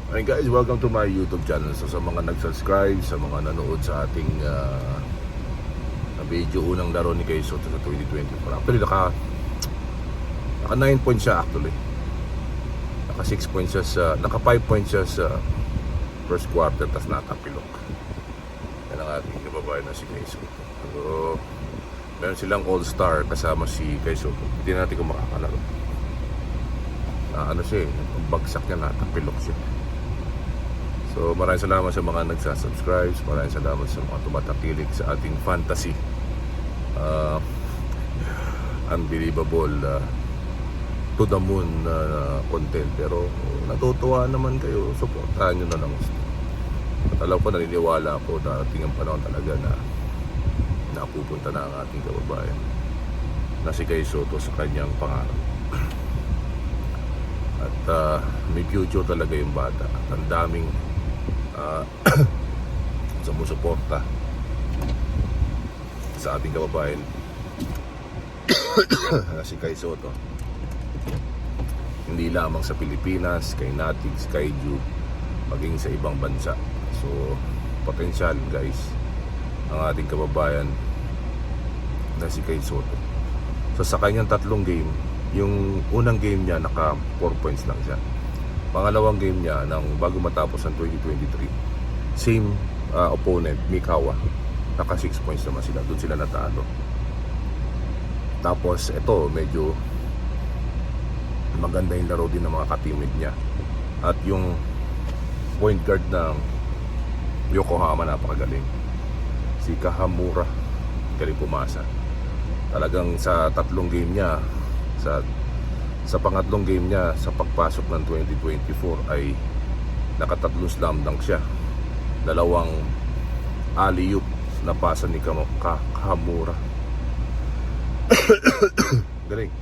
Hey guys, welcome to my YouTube channel. So sa mga nag-subscribe, sa mga nanood sa ating video unang laro ni Kay Soto sa 2024. Actually naka 9 points siya actually. Naka 6 points siya sa, naka 5 points siya sa first quarter, tas natapilok. Yan ang ating kababayan na si Kay Soto. So meron silang all-star kasama si Kay Soto. Hindi natin kung makakalaro. Ano siya eh, bagsak niya, natapilok siya. So maraming salamat sa mga nagsasubscribe, maraming salamat sa mga tumatakilik sa ating fantasy unbelievable to the moon content. Pero natutuwa naman kayo, supportahan nyo na lang gusto. At alam ko, naniniwala ako darating ang panahon talaga na napupunta na ang ating kababayan na si Kay Soto sa kanyang pangarap. At may future talaga yung bata. At ang daming sumusuporta sa ating kababayan na si Kay Soto. Hindi lamang sa Pilipinas, kay Natigs, kay Jude, maging sa ibang bansa. So potensyal guys ang ating kababayan na si Kay Soto. So sa kanyang tatlong game, yung unang game niya naka 4 points lang siya. Pangalawang game niya nang bago matapos ang 2023, same opponent, Mikawa, naka 6 points naman sila. Doon sila natalo. Tapos ito medyo maganda yung laro din ng mga ka-teammate niya. At yung point guard ng Yokohama, napakagaling, si Kahamura, galing pumasa. Talagang sa tatlong game niya, sa pangatlong game niya sa pagpasok ng 2024 ay nakatatlong slam dunk siya. Dalawang alley-oop na pasa ni Kahamura. Galing.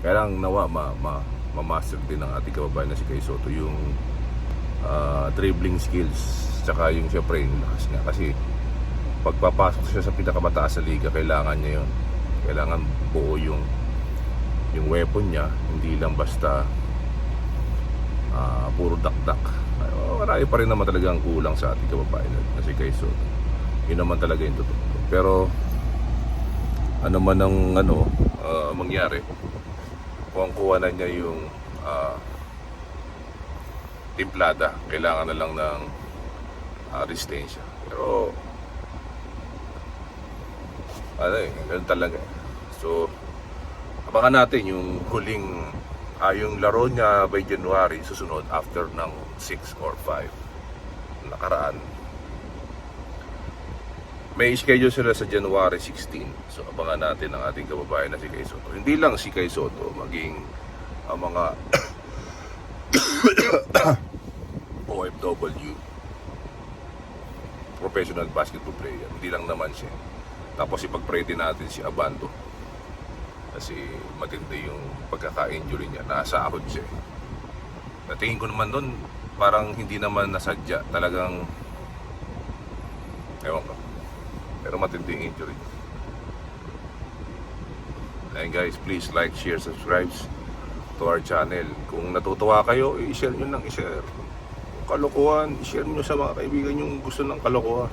Kaya lang nawa ma-master din ng ating kababayan na si Kay Soto yung dribbling skills, tsaka yung syempre yung lakas niya. Kasi pagpapasok siya sa pinakamataas sa liga, kailangan niya yun. Kailangan buo yung weapon niya, hindi lang basta puro dakdak. Marami pa rin naman talaga ang kulang sa ating kababayan kasi Kay Soto. Yun naman talaga yung totoo. Pero ano man ang mangyari, kung kuha na niya yung timplada, kailangan na lang ng resistensya. Pero ganun talaga. So abangan natin yung huling yung laro niya by January, susunod after ng 6 or 5 nakaraan. May schedule sila sa January 16. So abangan natin ang ating kababayan na si Kay Soto. Hindi lang si Kay Soto, maging ang mga OFW, professional basketball player. Hindi lang naman siya. Tapos ipag-pray din natin si Abando, kasi matindi yung pagkaka-injury niya, nasahod siya. Natingin ko naman doon, parang hindi naman nasadya, talagang ewan ko, pero matindi yung injury. And guys, please like, share, subscribe to our channel. Kung natutuwa kayo, i-share nyo lang, i-share. Kung kalokohan, i-share nyo sa mga kaibigan yung gusto ng kalokohan.